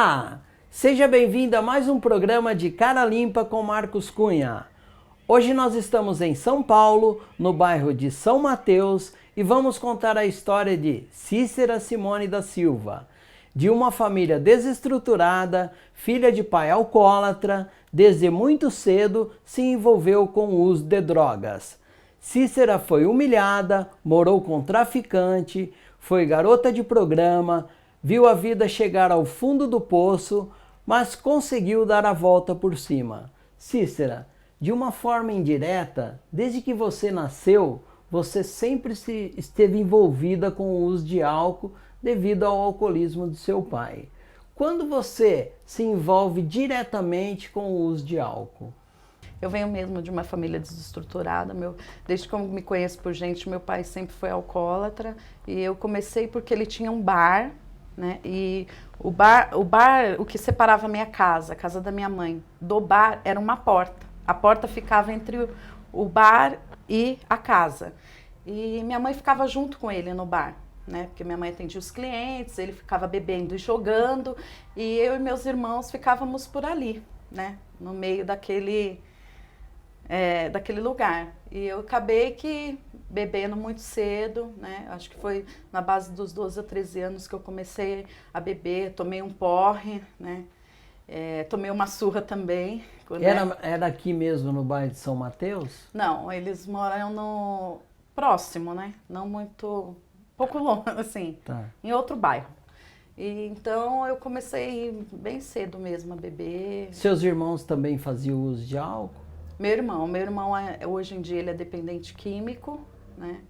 Olá! Seja bem-vindo a mais um programa de Cara Limpa com Marcos Cunha. Hoje nós estamos em São Paulo, no bairro de São Mateus, e vamos contar a história de Cícera Simone da Silva, de uma família desestruturada, filha de pai alcoólatra, desde muito cedo se envolveu com o uso de drogas. Cícera foi humilhada, morou com traficante, foi garota de programa, viu a vida chegar ao fundo do poço, mas conseguiu dar a volta por cima. Cícera, de uma forma indireta, desde que você nasceu, você sempre esteve envolvida com o uso de álcool devido ao alcoolismo de seu pai. Quando você se envolve diretamente com o uso de álcool? Eu venho mesmo de uma família desestruturada. Desde que eu me conheço por gente, meu pai sempre foi alcoólatra. E eu comecei porque ele tinha um bar, né? E o que separava a minha casa, a casa da minha mãe, do bar era uma porta. A porta ficava entre o bar e a casa. E minha mãe ficava junto com ele no bar, né? Porque minha mãe atendia os clientes, ele ficava bebendo e jogando. E eu e meus irmãos ficávamos por ali, né? No meio daquele lugar. E eu acabei que bebendo muito cedo, né? Acho que foi na base dos 12 a 13 anos que eu comecei a beber, tomei um porre, né? Tomei uma surra também. Era aqui mesmo no bairro de São Mateus? Não, eles moram no próximo, né? Não muito, pouco longe, assim, Tá. em outro bairro. E então eu comecei bem cedo mesmo a beber. Seus irmãos também faziam uso de álcool? Meu irmão hoje em dia ele é dependente químico, né?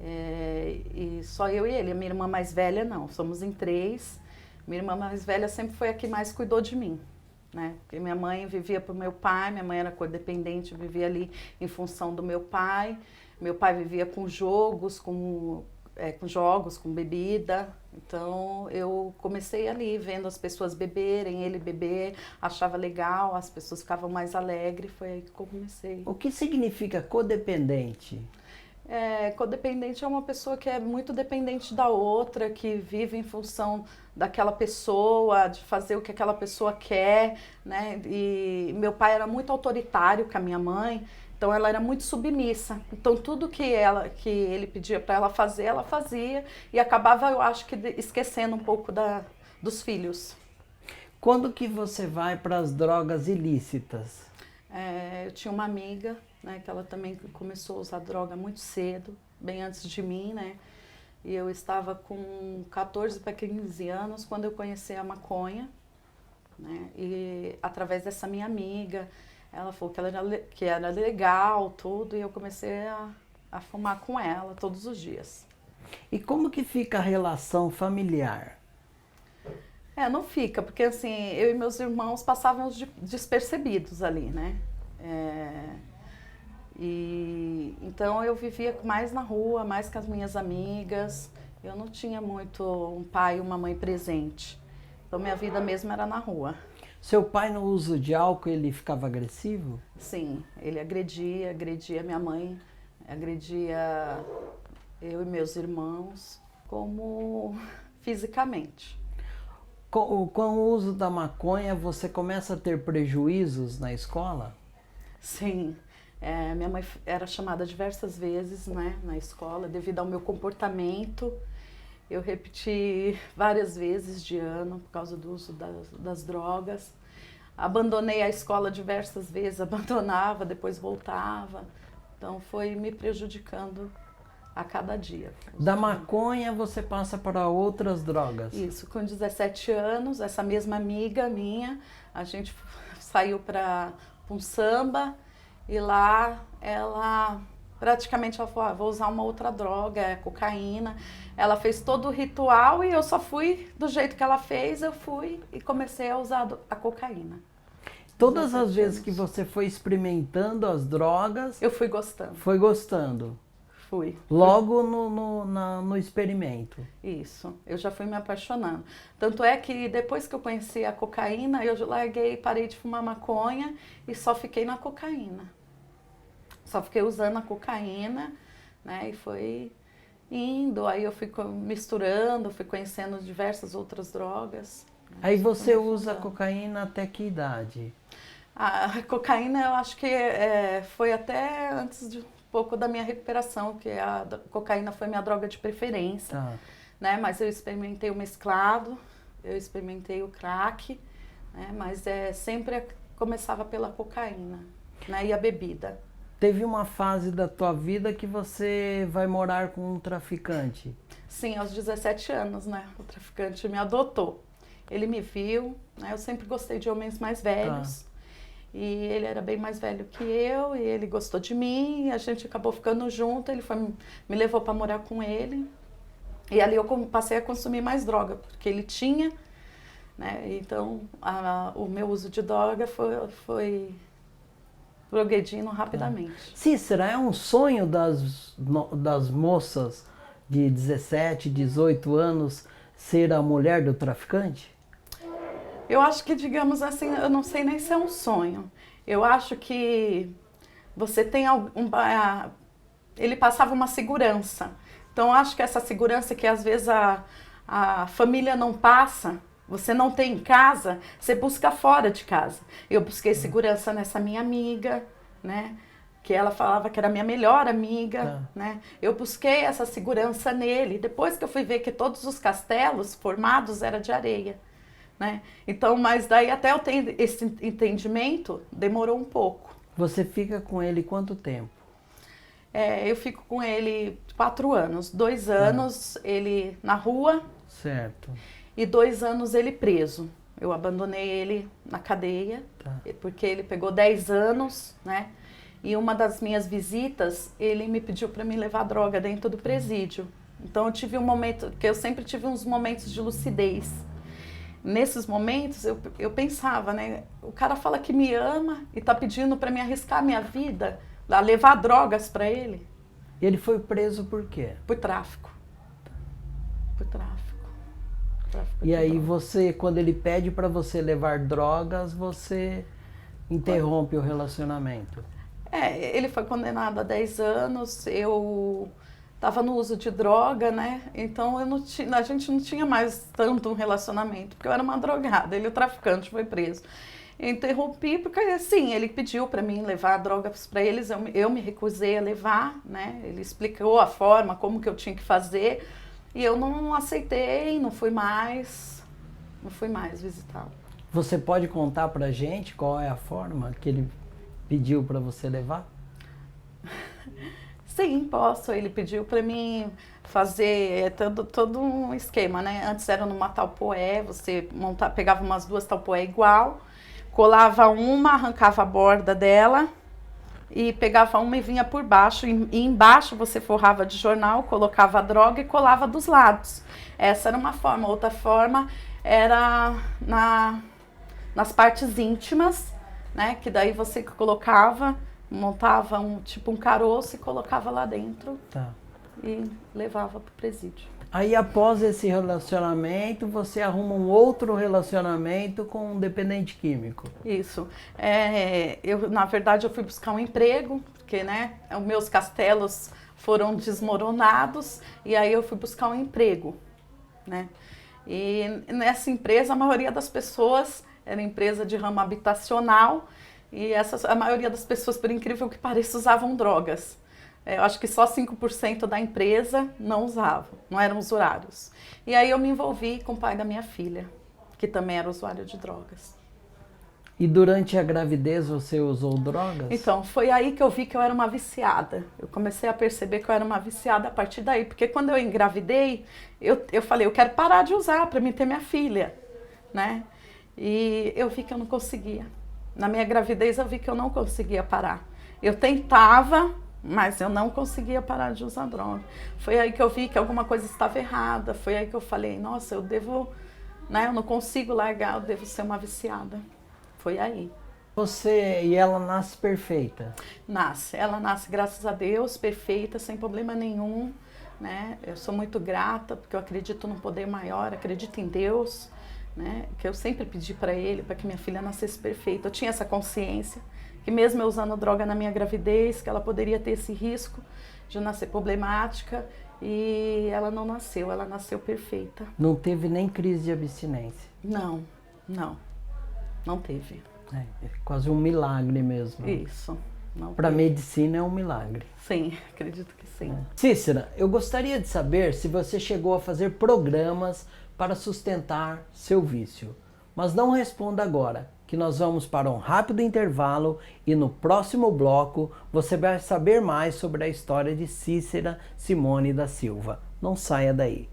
E só eu e ele. A minha irmã mais velha não, somos em 3. Minha irmã mais velha sempre foi a que mais cuidou de mim, né? Porque minha mãe vivia pro meu pai, minha mãe era codependente, vivia ali em função do meu pai. Meu pai vivia com jogos, com bebida. Então eu comecei ali vendo as pessoas beberem, ele beber, achava legal, as pessoas ficavam mais alegres, foi aí que eu comecei. O que significa codependente? Codependente é uma pessoa que é muito dependente da outra, que vive em função daquela pessoa, de fazer o que aquela pessoa quer, né? E meu pai era muito autoritário com a minha mãe, então ela era muito submissa. Então tudo que ele pedia para ela fazia e acabava, eu acho que esquecendo um pouco dos filhos. Quando que você vai para as drogas ilícitas? Eu tinha uma amiga, né, que ela também começou a usar droga muito cedo, bem antes de mim, né? E eu estava com 14 para 15 anos quando eu conheci a maconha, né? E através dessa minha amiga, ela falou que era legal, tudo, e eu comecei a fumar com ela todos os dias. E como que fica a relação familiar? Não fica, porque assim, eu e meus irmãos passávamos despercebidos ali, né? E então eu vivia mais na rua, mais com as minhas amigas. Eu não tinha muito um pai e uma mãe presente. Então minha vida mesmo era na rua. Seu pai no uso de álcool, ele ficava agressivo? Sim, ele agredia minha mãe, agredia eu e meus irmãos, como fisicamente. Com o uso da maconha, você começa a ter prejuízos na escola? Sim, minha mãe era chamada diversas vezes, né, na escola devido ao meu comportamento. Eu repeti várias vezes de ano por causa do uso das drogas. Abandonei a escola diversas vezes, abandonava, depois voltava. Então foi me prejudicando a cada dia. Da maconha você passa para outras drogas? Isso, com 17 anos, essa mesma amiga minha, a gente saiu para um samba e lá ela falou, vou usar uma outra droga, cocaína. Ela fez todo o ritual e eu só fui do jeito que ela fez, eu fui e comecei a usar a cocaína. Todas as vezes que você foi experimentando as drogas... Eu fui gostando. Foi gostando? Fui. Logo no experimento? Isso, eu já fui me apaixonando. Tanto é que depois que eu conheci a cocaína, eu larguei, parei de fumar maconha e só fiquei na cocaína. Só fiquei usando a cocaína, né, e foi indo, aí eu fui misturando, fui conhecendo diversas outras drogas. Aí você usa cocaína até que idade? A cocaína eu acho que foi até antes de um pouco da minha recuperação, que cocaína foi minha droga de preferência, Tá. né? Mas eu experimentei o mesclado, eu experimentei o crack, né? Mas sempre começava pela cocaína, né? E a bebida. Teve uma fase da tua vida que você vai morar com um traficante. Sim, aos 17 anos, né? O traficante me adotou. Ele me viu, né? Eu sempre gostei de homens mais velhos. Tá. E ele era bem mais velho que eu, e ele gostou de mim, e a gente acabou ficando junto, me levou para morar com ele. E ali eu passei a consumir mais droga, porque ele tinha, né? Então o meu uso de droga foi progredindo rapidamente. Cícera, é um sonho das moças de 17, 18 anos ser a mulher do traficante? Eu acho que, digamos assim, eu não sei nem se é um sonho. Eu acho que você tem ele passava uma segurança. Então, eu acho que essa segurança que às vezes a família não passa, você não tem em casa, você busca fora de casa. Eu busquei segurança nessa minha amiga, né? Que ela falava que era minha melhor amiga, né? Eu busquei essa segurança nele. Depois que eu fui ver que todos os castelos formados eram de areia, né? Então, mas daí até eu ter esse entendimento, demorou um pouco. Você fica com ele quanto tempo? Eu fico com ele 4 anos. 2 anos ele na rua. Certo. E 2 anos ele preso. Eu abandonei ele na cadeia, porque ele pegou 10 anos, né? E uma das minhas visitas, ele me pediu para me levar droga dentro do presídio. Então eu tive um momento, que eu sempre tive uns momentos de lucidez. Nesses momentos eu pensava, né? O cara fala que me ama e tá pedindo para me arriscar a minha vida, a levar drogas para ele. Ele foi preso por quê? Por tráfico. Por tráfico. E aí você, quando ele pede para você levar drogas, você interrompe o relacionamento? Ele foi condenado a 10 anos, eu estava no uso de droga, né? Então a gente não tinha mais tanto um relacionamento, porque eu era uma drogada, ele o traficante foi preso. Eu interrompi porque, assim, ele pediu para mim levar drogas para eles, eu me recusei a levar, né? Ele explicou a forma, como que eu tinha que fazer, e eu não aceitei, não fui mais visitá-lo. Você pode contar pra gente qual é a forma que ele pediu para você levar? Sim, posso. Ele pediu para mim fazer todo um esquema, né? Antes era numa talpoé, você pegava umas 2 talpoé igual, colava uma, arrancava a borda dela e pegava uma e vinha por baixo. E embaixo você forrava de jornal, colocava a droga e colava dos lados. Essa era uma forma. Outra forma era nas partes íntimas, né? Que daí você colocava, montava um caroço e colocava lá dentro e levava para o presídio. Aí após esse relacionamento, você arruma um outro relacionamento com um dependente químico. Isso. Na verdade, eu fui buscar um emprego, porque, né, os meus castelos foram desmoronados, e aí eu fui buscar um emprego, né? E nessa empresa, a maioria das pessoas era empresa de ramo habitacional, e a maioria das pessoas, por incrível que pareça, usavam drogas. Eu acho que só 5% da empresa não usavam, não eram usuários. E aí eu me envolvi com o pai da minha filha, que também era usuário de drogas. E durante a gravidez você usou drogas? Então, foi aí que eu vi que eu era uma viciada. Eu comecei a perceber que eu era uma viciada a partir daí, porque quando eu engravidei, eu falei, eu quero parar de usar para mim ter minha filha, né? E eu vi que eu não conseguia. Na minha gravidez eu vi que eu não conseguia parar. Eu tentava, mas eu não conseguia parar de usar droga. Foi aí que eu vi que alguma coisa estava errada. Foi aí que eu falei, nossa, eu devo, né? Eu não consigo largar, eu devo ser uma viciada. Foi aí. E ela nasce perfeita? Nasce. Ela nasce, graças a Deus, perfeita, sem problema nenhum, né? Eu sou muito grata, porque eu acredito num poder maior, acredito em Deus, né? Que eu sempre pedi para Ele, para que minha filha nascesse perfeita. Eu tinha essa consciência, que mesmo eu usando droga na minha gravidez, que ela poderia ter esse risco de nascer problemática, e ela não nasceu, ela nasceu perfeita. Não teve nem crise de abstinência? Não, não, não teve. É quase um milagre mesmo. Isso. Para medicina é um milagre. Sim, acredito que sim. Cícera, eu gostaria de saber se você chegou a fazer programas para sustentar seu vício. Mas não responda agora, que nós vamos para um rápido intervalo e no próximo bloco você vai saber mais sobre a história de Cícera Simone da Silva. Não saia daí.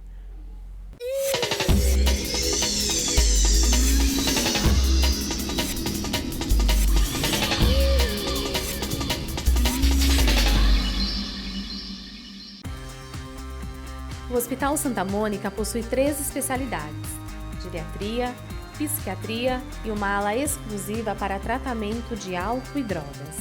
O Hospital Santa Mônica possui 3 especialidades: geriatria, psiquiatria e uma ala exclusiva para tratamento de álcool e drogas.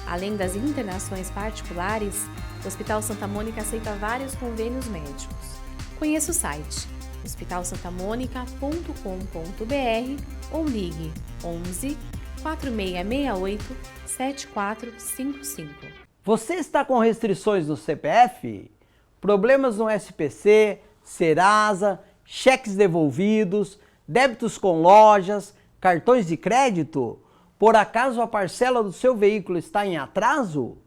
Além das internações particulares, o Hospital Santa Mônica aceita vários convênios médicos. Conheça o site hospitalsantamonica.com.br ou ligue 11 4668 7455. Você está com restrições no CPF? Problemas no SPC, Serasa, cheques devolvidos, débitos com lojas, cartões de crédito? Por acaso a parcela do seu veículo está em atraso?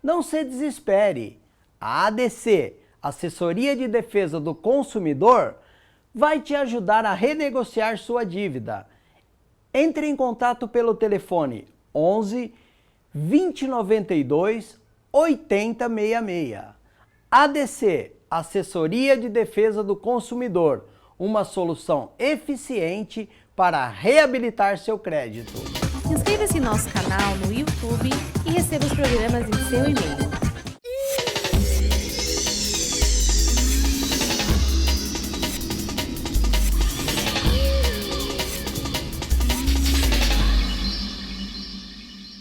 Não se desespere. A ADC, Assessoria de Defesa do Consumidor, vai te ajudar a renegociar sua dívida. Entre em contato pelo telefone 11 2092 8066. ADC, Assessoria de Defesa do Consumidor, uma solução eficiente para reabilitar seu crédito. Inscreva-se em nosso canal no YouTube e receba os programas em seu e-mail.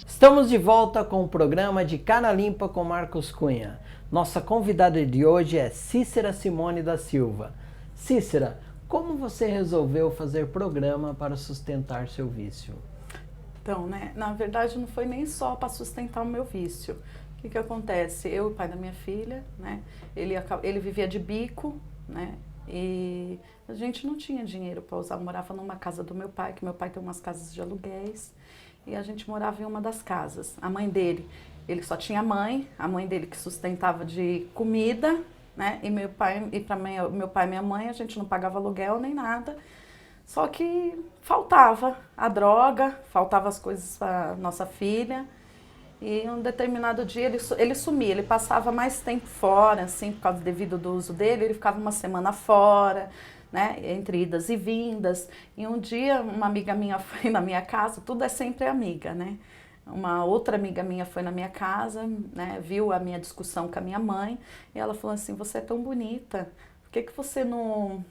Estamos de volta com o programa de Cara Limpa com Marcos Cunha. Nossa convidada de hoje é Cícera Simone da Silva. Cícera, como você resolveu fazer programa para sustentar seu vício? Então, na verdade não foi nem só para sustentar o meu vício. O que acontece? Eu e o pai da minha filha, ele vivia de bico, e a gente não tinha dinheiro para usar. Eu morava numa casa do meu pai, que meu pai tem umas casas de aluguéis, e a gente morava em uma das casas. A mãe dele, ele só tinha mãe, a mãe dele que sustentava de comida, e meu pai e minha mãe, a gente não pagava aluguel nem nada. Só que faltava a droga, faltava as coisas para nossa filha. E um determinado dia ele sumia, ele passava mais tempo fora, assim, por causa devido do uso dele, ele ficava uma semana fora, entre idas e vindas. E um dia uma amiga minha foi na minha casa, tudo é sempre amiga, Uma outra amiga minha foi na minha casa, viu a minha discussão com a minha mãe, e ela falou assim: você é tão bonita, por que você não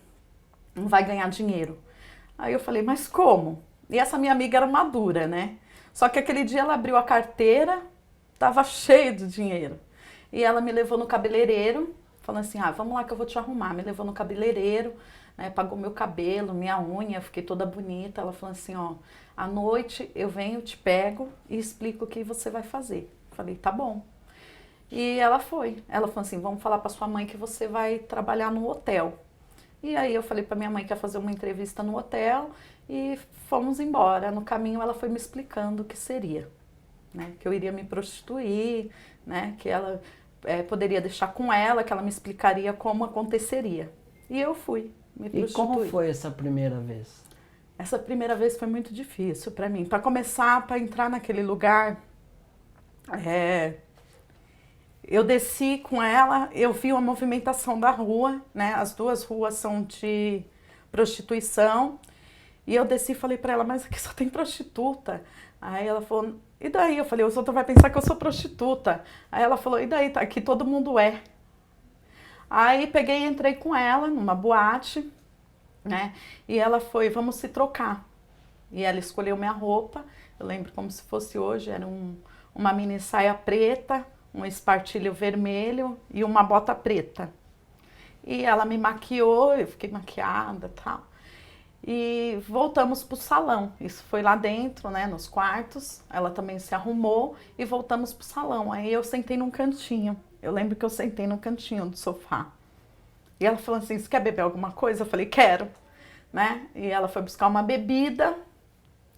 vai ganhar dinheiro? Aí eu falei: mas como? E essa minha amiga era madura, Só que aquele dia ela abriu a carteira, tava cheio de dinheiro. E ela me levou no cabeleireiro, falando assim: vamos lá que eu vou te arrumar. Me levou no cabeleireiro, pagou meu cabelo, minha unha, fiquei toda bonita. Ela falou assim: à noite eu venho, te pego e explico o que você vai fazer. Falei: tá bom. E ela foi. Ela falou assim: vamos falar para sua mãe que você vai trabalhar no hotel. E aí eu falei para minha mãe que ia fazer uma entrevista no hotel e fomos embora. No caminho ela foi me explicando o que seria, que eu iria me prostituir, que ela poderia deixar com ela, que ela me explicaria como aconteceria. E eu fui me prostituir. E como foi essa primeira vez? Essa primeira vez foi muito difícil para mim. Para começar, para entrar naquele lugar, eu desci com ela, eu vi a movimentação da rua, As duas ruas são de prostituição. E eu desci e falei para ela: mas aqui só tem prostituta. Aí ela falou: e daí? Eu falei: os outros vão pensar que eu sou prostituta. Aí ela falou: e daí? Tá, aqui todo mundo é. Aí peguei e entrei com ela numa boate, E ela foi: vamos se trocar. E ela escolheu minha roupa, eu lembro como se fosse hoje, era uma mini saia preta, um espartilho vermelho e uma bota preta. E ela me maquiou, eu fiquei maquiada e tal. E voltamos pro salão. Isso foi lá dentro, nos quartos. Ela também se arrumou e voltamos pro salão. Aí eu sentei num cantinho. Eu lembro que eu sentei no cantinho do sofá. E ela falou assim: você quer beber alguma coisa? Eu falei: quero. né? E ela foi buscar uma bebida,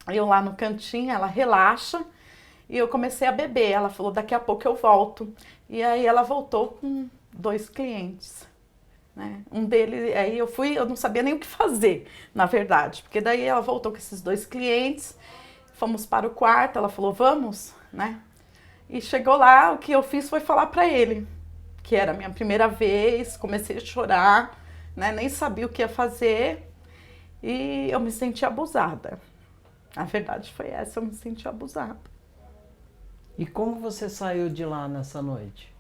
eu lá no cantinho, ela relaxa, e eu comecei a beber. Ela falou, daqui a pouco eu volto. E aí ela voltou com 2 clientes, né? Um deles, aí eu não sabia nem o que fazer, na verdade, porque daí ela voltou com esses 2 clientes, fomos para o quarto, ela falou, vamos, né? E chegou lá, o que eu fiz foi falar para ele, que era a minha primeira vez, comecei a chorar, né? Nem sabia o que ia fazer, e eu me senti abusada. A verdade foi essa, eu me senti abusada. E como você saiu de lá nessa noite?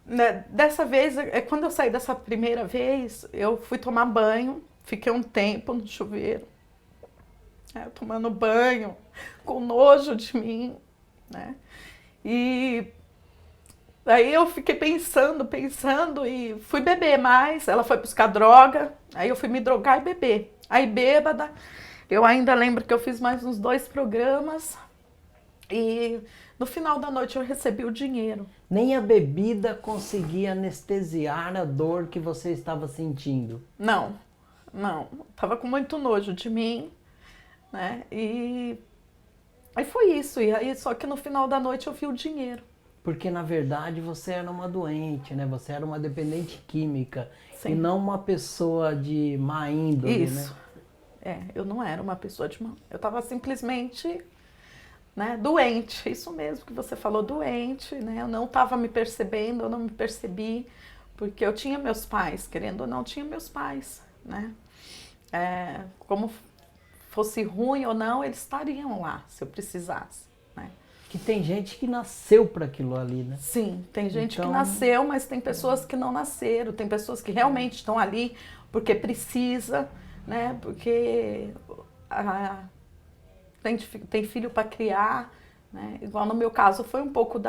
Né, dessa vez, quando eu saí dessa primeira vez, eu fui tomar banho, fiquei um tempo no chuveiro, tomando banho, com nojo de mim, né? E aí eu fiquei pensando e fui beber mais. Ela foi buscar droga, aí eu fui me drogar e beber. Aí bêbada, eu ainda lembro que eu fiz mais uns 2 programas e no final da noite eu recebi o dinheiro. Nem a bebida conseguia anestesiar a dor que você estava sentindo? Não. Tava com muito nojo de mim, né? E aí foi isso. E aí, só que no final da noite eu vi o dinheiro. Porque na verdade você era uma doente, né? Você era uma dependente química. Sim. E não uma pessoa de má índole, Isso. né? Eu não era uma pessoa de má. Eu tava simplesmente, né, doente. Isso mesmo que você falou, doente, né? Eu não tava me percebendo, eu não me percebi, porque eu tinha meus pais, querendo ou não, tinha meus pais, né? Como fosse ruim ou não, eles estariam lá se eu precisasse, né? Que tem gente que nasceu para aquilo ali, né? Sim, tem gente Então, que nasceu, mas tem pessoas que não nasceram, tem pessoas que realmente estão ali porque precisa, né? Porque tem filho para criar, né? Igual no meu caso foi um pouco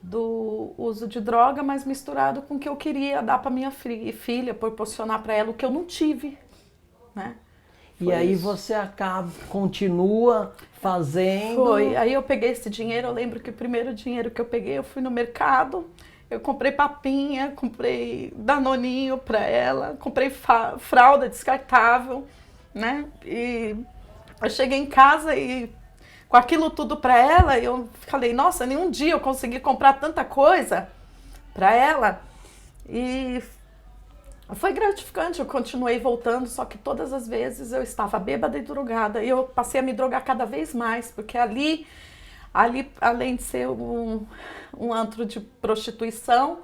do uso de droga, mas misturado com o que eu queria dar para minha filha, proporcionar para ela o que eu não tive, né? E aí você continua fazendo... Foi, aí eu peguei esse dinheiro, eu lembro que o primeiro dinheiro que eu peguei, eu fui no mercado, eu comprei papinha, comprei danoninho para ela, comprei fralda descartável, né? E eu cheguei em casa e com aquilo tudo para ela, eu falei, nossa, nenhum dia eu consegui comprar tanta coisa para ela. E foi gratificante, eu continuei voltando, só que todas as vezes eu estava bêbada e drogada. E eu passei a me drogar cada vez mais, porque ali além de ser um antro de prostituição,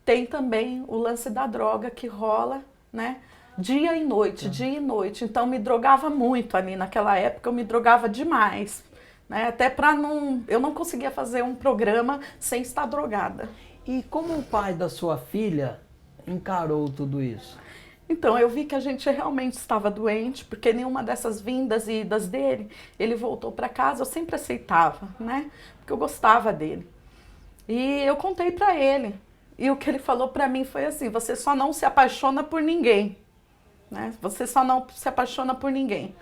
tem também o lance da droga que rola, né? Dia e noite, dia e noite. Então me drogava muito ali naquela época, eu me drogava demais, né? Até eu não conseguia fazer um programa sem estar drogada. E como o pai da sua filha encarou tudo isso? Então, eu vi que a gente realmente estava doente, porque nenhuma dessas vindas e idas dele, ele voltou para casa, eu sempre aceitava, né? Porque eu gostava dele. E eu contei para ele. E o que ele falou para mim foi assim, você só não se apaixona por ninguém, né? Você só não se apaixona por ninguém.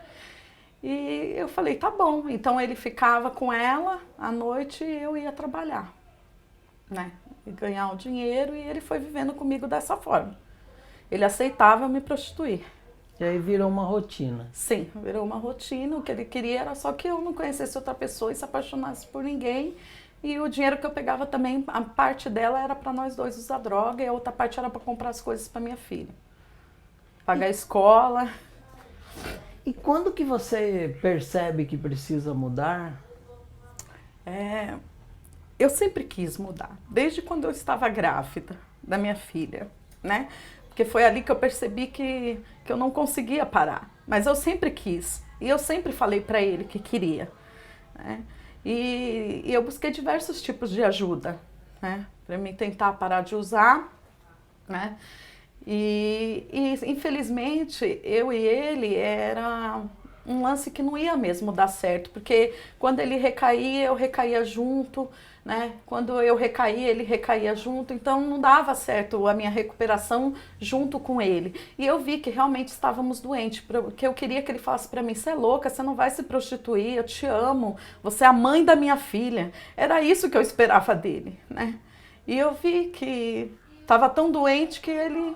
E eu falei, tá bom. Então, ele ficava com ela à noite e eu ia trabalhar, né? E ganhar o dinheiro, e ele foi vivendo comigo dessa forma. Ele aceitava eu me prostituir. E aí virou uma rotina. Sim, virou uma rotina. O que ele queria era só que eu não conhecesse outra pessoa e se apaixonasse por ninguém. E o dinheiro que eu pegava também, a parte dela era para nós dois usar droga e a outra parte era para comprar as coisas para minha filha. Pagar a escola. E quando que você percebe que precisa mudar? Eu sempre quis mudar, desde quando eu estava grávida da minha filha, né? Porque foi ali que eu percebi que eu não conseguia parar. Mas eu sempre quis. E eu sempre falei para ele que queria, né? E eu busquei diversos tipos de ajuda, né? Para mim tentar parar de usar, né? E infelizmente, eu e ele era um lance que não ia mesmo dar certo. Porque quando ele recaía, eu recaía junto, né? Quando eu recaía, ele recaía junto, então não dava certo a minha recuperação junto com ele. E eu vi que realmente estávamos doentes, porque eu queria que ele falasse para mim, você é louca, você não vai se prostituir, eu te amo, você é a mãe da minha filha. Era isso que eu esperava dele, né? E eu vi que estava tão doente que ele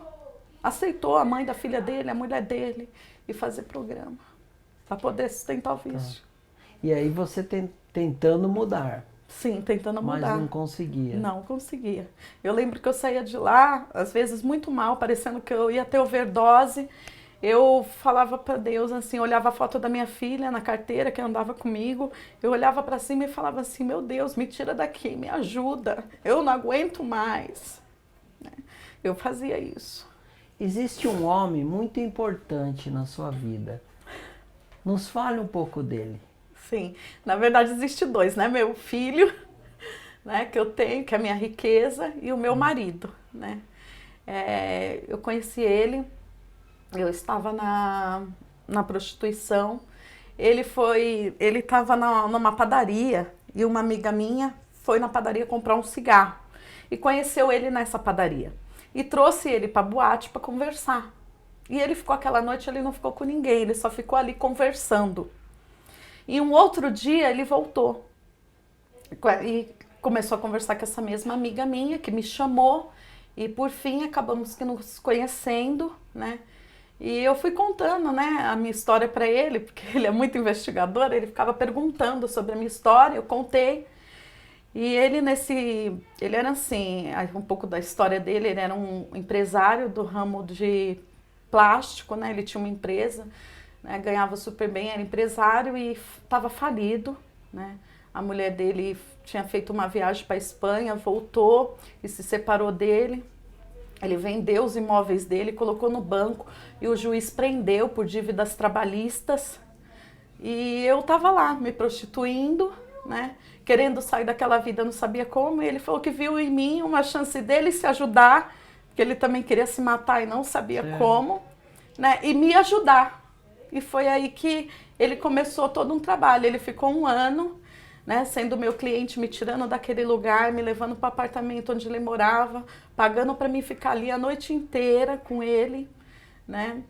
aceitou a mãe da filha dele, a mulher dele, e fazer programa, para poder sustentar o vício. E aí você tentando mudar. Sim, tentando mudar. Mas não conseguia. Não conseguia. Eu lembro que eu saía de lá, às vezes muito mal, parecendo que eu ia ter overdose. Eu falava para Deus assim, olhava a foto da minha filha na carteira que andava comigo, eu olhava para cima e falava assim, meu Deus, me tira daqui, me ajuda, eu não aguento mais. Eu fazia isso. Existe um homem muito importante na sua vida. Nos fale um pouco dele. Sim, na verdade existe dois, né? Meu filho, né, que eu tenho, que é a minha riqueza, e o meu marido, né? Eu conheci ele, eu estava na prostituição, ele estava numa padaria, e uma amiga minha foi na padaria comprar um cigarro, e conheceu ele nessa padaria, e trouxe ele para a boate para conversar. E ele ficou aquela noite, ele não ficou com ninguém, ele só ficou ali conversando. E um outro dia ele voltou e começou a conversar com essa mesma amiga minha que me chamou e por fim acabamos nos conhecendo, né? E eu fui contando, né, a minha história para ele, porque ele é muito investigador, ele ficava perguntando sobre a minha história, eu contei. E ele era assim, um pouco da história dele, ele era um empresário do ramo de plástico, né? Ele tinha uma empresa, né, ganhava super bem, era empresário e estava falido, né? A mulher dele tinha feito uma viagem para a Espanha, voltou e se separou dele. Ele vendeu os imóveis dele, colocou no banco e o juiz prendeu por dívidas trabalhistas. E eu estava lá me prostituindo, né? Querendo sair daquela vida, não sabia como. E ele falou que viu em mim uma chance dele se ajudar, porque ele também queria se matar e não sabia como, né? E me ajudar. E foi aí que ele começou todo um trabalho. Ele ficou 1 ano, né, sendo meu cliente, me tirando daquele lugar, me levando para o apartamento onde ele morava, pagando para mim ficar ali a noite inteira com ele, né,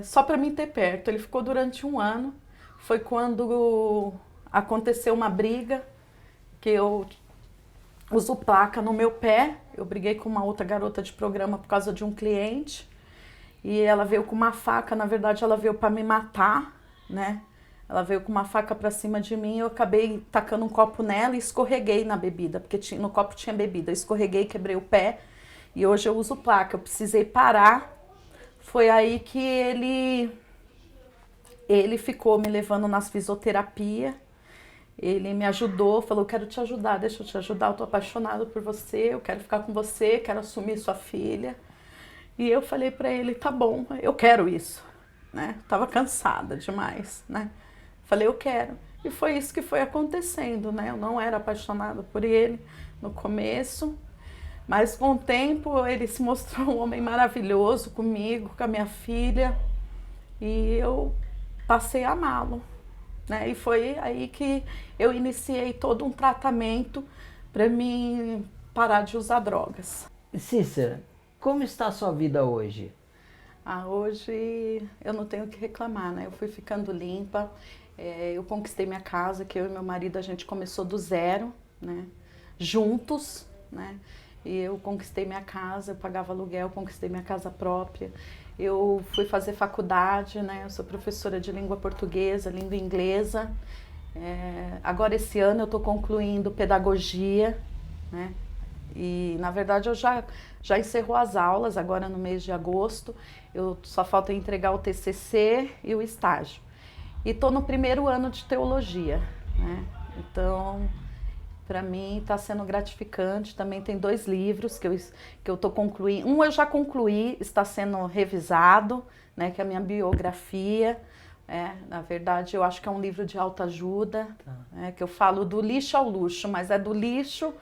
só para mim ter perto. Ele ficou durante 1 ano. Foi quando aconteceu uma briga, que eu uso placa no meu pé. Eu briguei com uma outra garota de programa por causa de um cliente. E ela veio com uma faca, na verdade ela veio para me matar, né? Ela veio com uma faca para cima de mim, eu acabei tacando um copo nela e escorreguei na bebida, porque no copo tinha bebida. Eu escorreguei, quebrei o pé e hoje eu uso placa. Eu precisei parar. Foi aí que ele ficou me levando nas fisioterapia. Ele me ajudou, falou, quero te ajudar, deixa eu te ajudar, eu tô apaixonado por você, eu quero ficar com você, quero assumir sua filha. E eu falei para ele, tá bom, eu quero isso, né? Tava cansada demais, né? Falei, eu quero. E foi isso que foi acontecendo, né? Eu não era apaixonada por ele no começo, mas com o tempo ele se mostrou um homem maravilhoso comigo, com a minha filha, e eu passei a amá-lo, né? E foi aí que eu iniciei todo um tratamento para mim parar de usar drogas. Cícera, como está a sua vida hoje? Hoje eu não tenho o que reclamar, né? Eu fui ficando limpa, eu conquistei minha casa, que eu e meu marido, a gente começou do zero, né? Juntos, né? E eu conquistei minha casa, eu pagava aluguel, conquistei minha casa própria. Eu fui fazer faculdade, né? Eu sou professora de língua portuguesa, língua inglesa. Agora esse ano eu estou concluindo pedagogia, né? E na verdade eu já encerrou as aulas agora no mês de agosto. Eu só falta entregar o TCC e o estágio. E estou no 1º ano de teologia, né? Então, para mim está sendo gratificante. Também tem 2 livros que eu estou concluindo. Um eu já concluí, está sendo revisado, né? Que é a minha biografia. Na verdade, eu acho que é um livro de autoajuda, que eu falo do lixo ao luxo, mas é do lixo,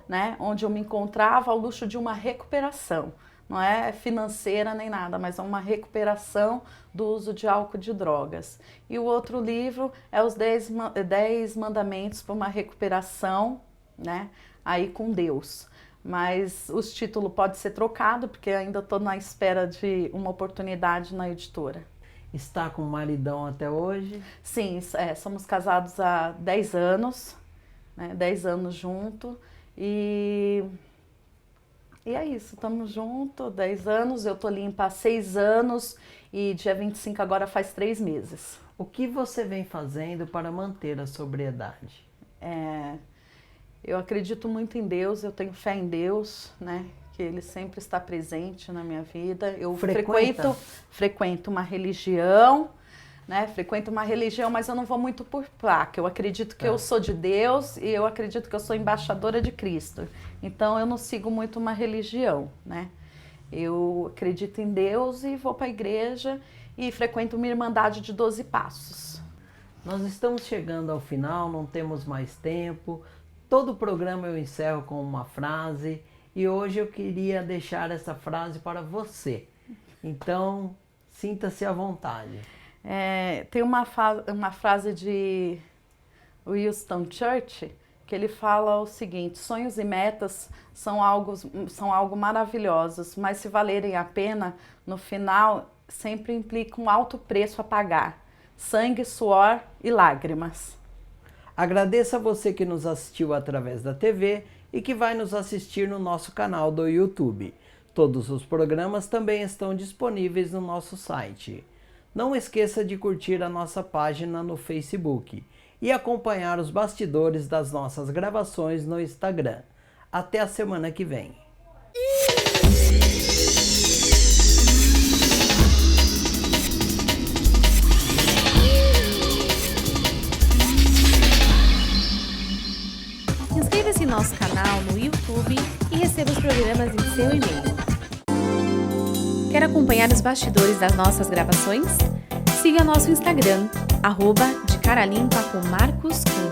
né, onde eu me encontrava, ao luxo de uma recuperação. Não é financeira nem nada, mas é uma recuperação do uso de álcool e de drogas. E o outro livro é os 10 mandamentos para uma recuperação, né, aí com Deus. Mas o título pode ser trocado, porque ainda estou na espera de uma oportunidade na editora. Está com o maridão até hoje? Sim, somos casados há 10 anos, né, 10 anos juntos. E E é isso, estamos juntos, 10 anos, eu tô limpa há 6 anos e dia 25 agora faz 3 meses. O que você vem fazendo para manter a sobriedade? Eu acredito muito em Deus, eu tenho fé em Deus, né? Que Ele sempre está presente na minha vida. Eu frequento uma religião, né? Frequento uma religião, mas eu não vou muito por placa. Eu acredito que eu sou de Deus e eu acredito que eu sou embaixadora de Cristo. Então eu não sigo muito uma religião, né? Eu acredito em Deus e vou para a igreja e frequento uma irmandade de 12 passos. Nós estamos chegando ao final, não temos mais tempo. Todo programa eu encerro com uma frase e hoje eu queria deixar essa frase para você. Então, sinta-se à vontade. Tem uma frase de Winston Churchill que ele fala o seguinte: sonhos e metas são algo maravilhosos, mas se valerem a pena, no final sempre implica um alto preço a pagar. Sangue, suor e lágrimas. Agradeço a você que nos assistiu através da TV e que vai nos assistir no nosso canal do YouTube. Todos os programas também estão disponíveis no nosso site. Não esqueça de curtir a nossa página no Facebook e acompanhar os bastidores das nossas gravações no Instagram. Até a semana que vem. Inscreva-se em nosso canal no YouTube e receba os programas em seu e-mail. Quer acompanhar os bastidores das nossas gravações? Siga nosso Instagram, @de Cara Limpa com Marcos Cunha.